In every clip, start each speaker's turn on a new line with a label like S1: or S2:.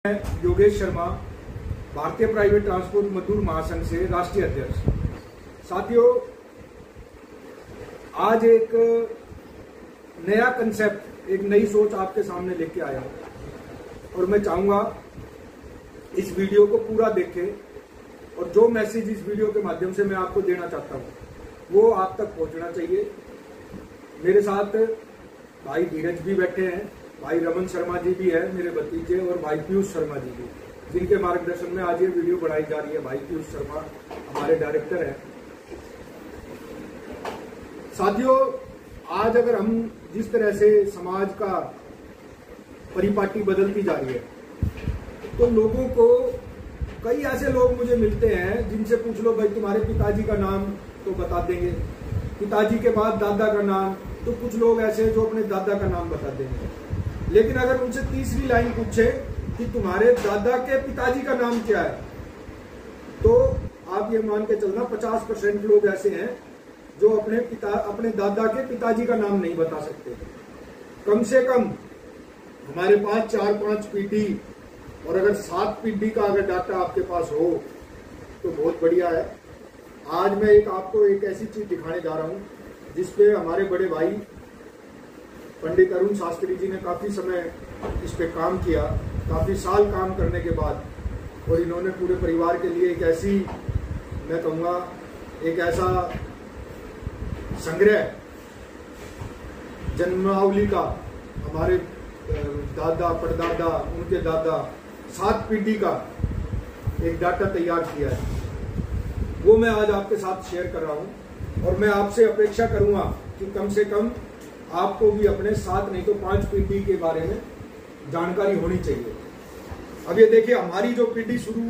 S1: योगेश शर्मा, भारतीय private transport मजदूर महासंघ से राष्ट्रीय अध्यक्ष। साथियों, आज एक नया कंसेप्ट, एक नई सोच आपके सामने लेके आया और मैं चाहूंगा इस वीडियो को पूरा देखें और जो मैसेज इस वीडियो के माध्यम से मैं आपको देना चाहता हूं वो आप तक पहुंचना चाहिए। मेरे साथ भाई धीरज भी बैठे हैं, भाई रमन शर्मा जी भी है मेरे भतीजे, और भाई पीयूष शर्मा जी भी, जिनके मार्गदर्शन में आज ये वीडियो बनाई जा रही है। भाई पीयूष शर्मा हमारे डायरेक्टर हैं। साथियों, आज अगर हम जिस तरह से समाज का परिपाटी बदलती जा रही है तो लोगों को, कई ऐसे लोग मुझे मिलते हैं जिनसे पूछ लो भाई तुम्हारे पिताजी का नाम, तो बता देंगे। पिताजी के बाद दादा का नाम, तो कुछ लोग ऐसे हैं जो अपने दादा का नाम बता देंगे। लेकिन अगर उनसे तीसरी लाइन पूछे कि तुम्हारे दादा के पिताजी का नाम क्या है, तो आप ये मान के चलना 50% लोग ऐसे हैं जो अपने दादा के पिताजी का नाम नहीं बता सकते। कम से कम हमारे पास 4-5 पीढ़ी, और अगर 7 पीढ़ी का अगर डाटा आपके पास हो तो बहुत बढ़िया है। आज मैं आपको एक ऐसी चीज दिखाने जा रहा हूं जिसपे हमारे बड़े भाई पंडित अरुण शास्त्री जी ने काफी समय इस पे काम किया। काफी साल काम करने के बाद, और इन्होंने पूरे परिवार के लिए एक ऐसी, मैं कहूँगा एक ऐसा संग्रह जन्मावली का, हमारे दादा परदादा उनके दादा 7 पीढ़ी का एक डाटा तैयार किया है। वो मैं आज आपके साथ शेयर कर रहा हूं और मैं आपसे अपेक्षा करूंगा कि कम से कम आपको भी अपने 7 नहीं तो 5 पीढ़ी के बारे में जानकारी होनी चाहिए। अब ये देखिए, हमारी जो पीढ़ी शुरू,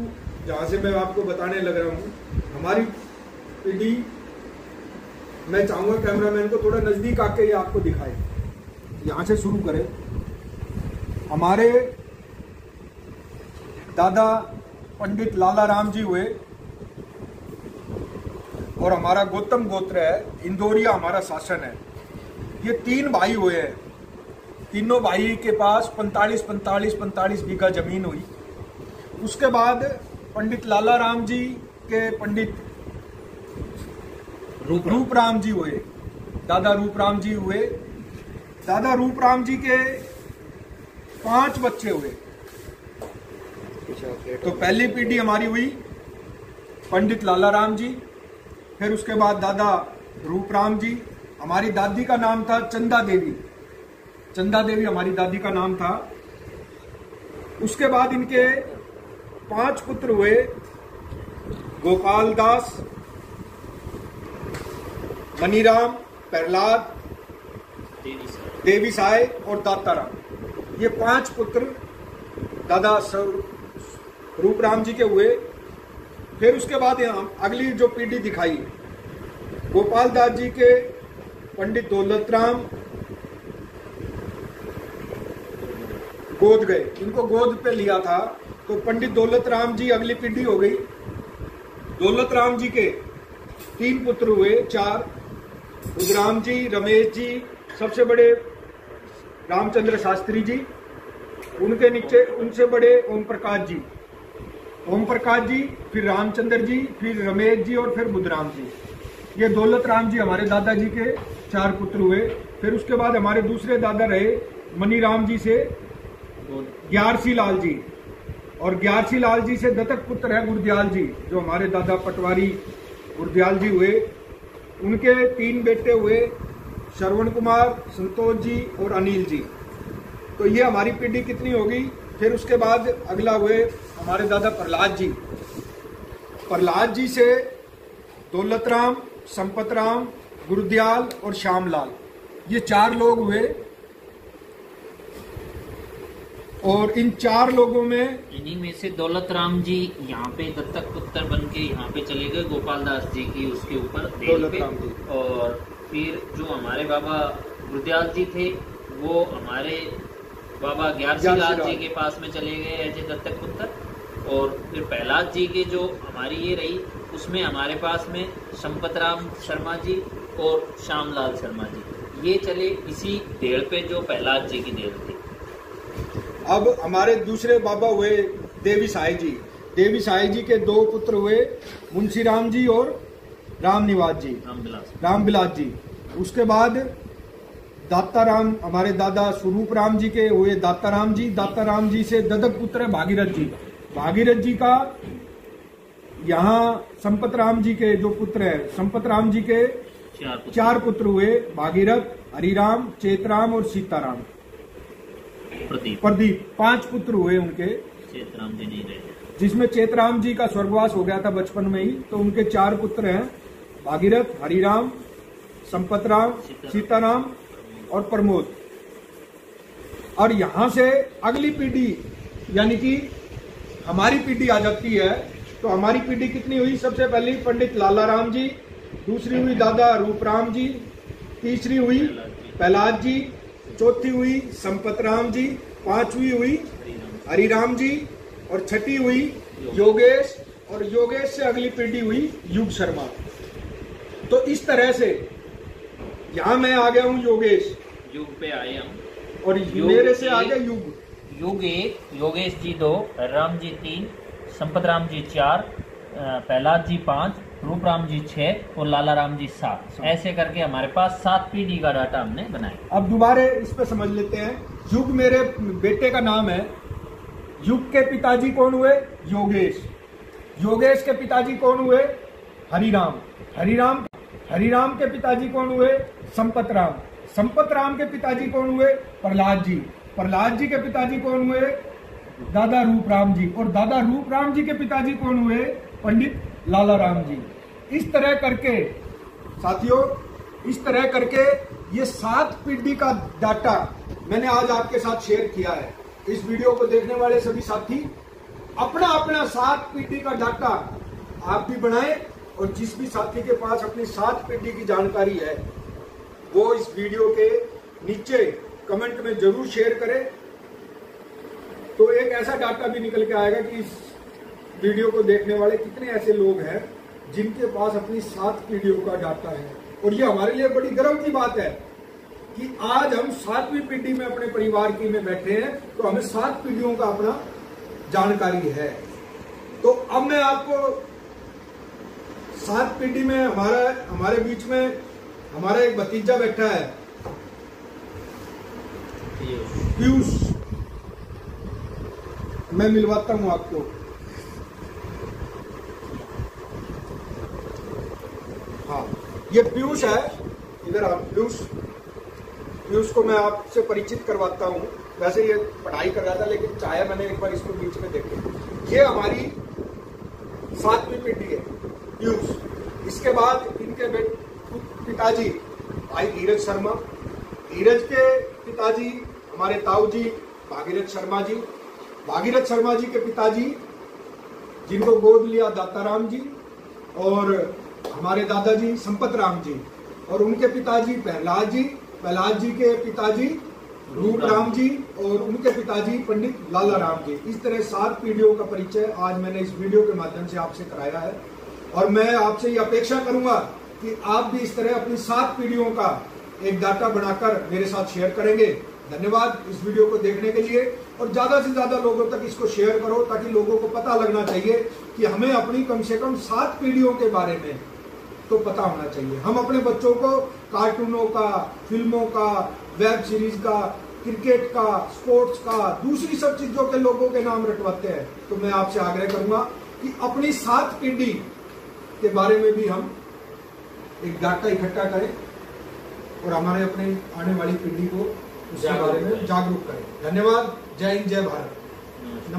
S1: जहां से मैं आपको बताने लग रहा हूं, हमारी पीढ़ी, मैं चाहूंगा कैमरामैन को थोड़ा नजदीक आके ये आपको दिखाए। यहां से शुरू करें। हमारे दादा पंडित लाला राम जी हुए और हमारा गौतम गोत्र है, इंदौरिया हमारा शासन है। ये 3 भाई हुए हैं। तीनों भाई के पास 45 बीघा जमीन हुई। उसके बाद पंडित लाला राम जी के पंडित रूपराम जी हुए, दादा रूपराम जी हुए। दादा रूपराम जी के 5 बच्चे हुए। तो पहली पीढ़ी हमारी हुई पंडित लाला राम जी, फिर उसके बाद दादा रूपराम जी। हमारी दादी का नाम था चंदा देवी। चंदा देवी हमारी दादी का नाम था। उसके बाद इनके 5 पुत्र हुए, गोपाल दास, मनीराम, प्रहलाद, देवी साय और दाताराम। ये 5 पुत्र दादा रूपराम जी के हुए। फिर उसके बाद अगली जो पीढ़ी दिखाई, गोपाल दास जी के पंडित दौलत राम गोद गए, इनको गोद पे लिया था, तो पंडित दौलत राम जी अगली पीढ़ी हो गई। दौलत राम जी के 3 पुत्र हुए, 4, रुद्राम जी, रमेश जी, सबसे बड़े रामचंद्र शास्त्री जी, उनके नीचे उनसे बड़े ओम प्रकाश जी, फिर रामचंद्र जी, फिर रमेश जी और फिर बुधराम जी। ये दौलत राम जी हमारे दादाजी के 4 पुत्र हुए। फिर उसके बाद हमारे दूसरे दादा रहे मनीराम जी से ग्यारसी लाल जी, और ग्यारसी लाल जी से दत्तक पुत्र है गुरदयाल जी, जो हमारे दादा पटवारी गुरदयाल जी हुए। उनके 3 बेटे हुए, श्रवण कुमार, संतोष जी और अनिल जी। तो ये हमारी पीढ़ी कितनी होगी। फिर उसके बाद अगला हुए हमारे दादा प्रहलाद जी। प्रहलाद जी से दौलत राम, संपत राम, गुरदयाल और श्यामलाल, ये 4 लोग हुए। और इन 4 लोगों में,
S2: इन्हीं में से दौलत राम जी यहाँ पे दत्तक पुत्र बन के यहाँ पे चले गए, गोपाल दास जी की उसके ऊपर
S1: दौलत राम जी।
S2: और फिर जो हमारे बाबा गुरदयाल जी थे वो हमारे बाबा ग्यारसी लाल जी के पास में चले गए एज ए दत्तक पुत्र। और फिर प्रहलाद जी के जो हमारी ये रही, उसमें हमारे पास में संपत राम शर्मा जी और श्यामलाल शर्मा जी, ये चले इसी देड़ पे जो प्रहलाद जी की देड़ थी।
S1: अब हमारे दूसरे बाबा हुए देवी साई जी। देवी साई जी के 2 पुत्र हुए, मुंशी राम जी और राम निवास जी, राम बिलास जी। उसके बाद दाता राम, हमारे दादा स्वरूप राम जी के हुए दाता राम जी। दाता राम जी से ददक पुत्र है भागीरथ जी। भागीरथ जी का यहाँ संपत राम जी के जो पुत्र है, संपत राम जी के 4 पुत्र हुए, भागीरथ, हरिराम, चेतराम और सीताराम। प्रदीप 5 पुत्र हुए उनके।
S2: चेतराम जी नहीं रहे,
S1: जिसमें चेतराम जी का स्वर्गवास हो गया था बचपन में ही। तो उनके 4 पुत्र हैं, भागीरथ, हरिराम, संपतराम, सीताराम और प्रमोद। और यहां से अगली पीढ़ी यानी कि हमारी पीढ़ी आ जाती है। तो हमारी पीढ़ी कितनी हुई? सबसे पहले पंडित लाला राम जी, दूसरी हुई दादा रूपराम जी, तीसरी हुई प्रहलाद जी, चौथी हुई संपत राम जी, 5वीं हुई हरिराम जी और 6ठी हुई योगेश। और योगेश से अगली पीढ़ी हुई युग शर्मा। तो इस तरह से यहां मैं आ गया हूं योगेश,
S2: युग पे आए हम।
S1: और मेरे से आ गया युग।
S2: युग 1, योगेश जी 2, राम जी 3, संपत राम जी 4, प्रहलाद जी 5, रूप राम जी 6 और लाला राम जी 7। ऐसे करके हमारे पास 7 पीढ़ी का डाटा हमने बनाया।
S1: अब दोबारा इस पे समझ लेते हैं। युग मेरे बेटे का नाम है। युग के पिताजी कौन हुए? योगेश। योगेश के पिताजी कौन हुए? हरिराम। हरिराम के पिताजी कौन हुए? संपत राम। संपत राम के पिताजी कौन हुए? प्रहलाद जी। प्रहलाद जी के पिताजी कौन हुए? दादा रूपराम जी। और दादा रूपराम जी के पिताजी कौन हुए? पंडित लाला राम जी। इस तरह करके साथियों, इस तरह करके ये 7 पीढ़ी का डाटा मैंने आज आपके साथ शेयर किया है। इस वीडियो को देखने वाले सभी साथी अपना अपना 7 पीढ़ी का डाटा आप भी बनाएं। और जिस भी साथी के पास अपनी 7 पीढ़ी की जानकारी है वो इस वीडियो के नीचे कमेंट में जरूर शेयर करें। तो एक ऐसा डाटा भी निकल के आएगा कि इस वीडियो को देखने वाले कितने ऐसे लोग हैं जिनके पास अपनी 7 पीढ़ियों का डाटा है। और ये हमारे लिए बड़ी गर्व की बात है कि आज हम 7वीं पीढ़ी में अपने परिवार की में बैठे हैं। तो हमें 7 पीढ़ियों का अपना जानकारी है। तो अब मैं आपको 7 पीढ़ी में हमारे बीच में हमारा एक भतीजा बैठा है, पीयूष। मैं मिलवाता हूं आपको। हाँ, ये पीयूष है। इधर आप पीयूष को मैं आपसे परिचित करवाता हूं। वैसे ये पढ़ाई कर रहा था लेकिन चाहे मैंने एक बार इसको बीच में देखे। ये हमारी 7वीं पीढ़ी है, पीयूष। इसके बाद इनके पिताजी भाई धीरज शर्मा। धीरज के पिताजी हमारे ताऊ जी भागीरथ शर्मा जी। भागीरथ शर्मा जी के पिताजी जिनको गोद लिया दाता राम जी। और हमारे दादाजी संपत राम जी। और उनके पिताजी प्रहलाद जी। प्रहलाद जी के पिताजी रूप राम जी। और उनके पिताजी पंडित लाला राम जी। इस तरह 7 पीढ़ियों का परिचय आज मैंने इस वीडियो के माध्यम से आपसे कराया है। और मैं आपसे ये अपेक्षा करूंगा कि आप भी इस तरह अपनी 7 पीढ़ियों का एक डाटा बनाकर मेरे साथ शेयर करेंगे। धन्यवाद इस वीडियो को देखने के लिए। और ज्यादा से ज्यादा लोगों तक इसको शेयर करो ताकि लोगों को पता लगना चाहिए कि हमें अपनी कम से कम 7 पीढ़ियों के बारे में तो पता होना चाहिए। हम अपने बच्चों को कार्टूनों का, फिल्मों का, वेब सीरीज का, क्रिकेट का, स्पोर्ट्स का, दूसरी सब चीजों के लोगों के नाम रटवाते हैं। तो मैं आपसे आग्रह करूंगा कि अपनी 7 पीढ़ी के बारे में भी हम एक डाटा इकट्ठा करें और हमारे अपने आने वाली पीढ़ी को उसके बारे में जागरूक करें। धन्यवाद। जय हिंद, जय भारत।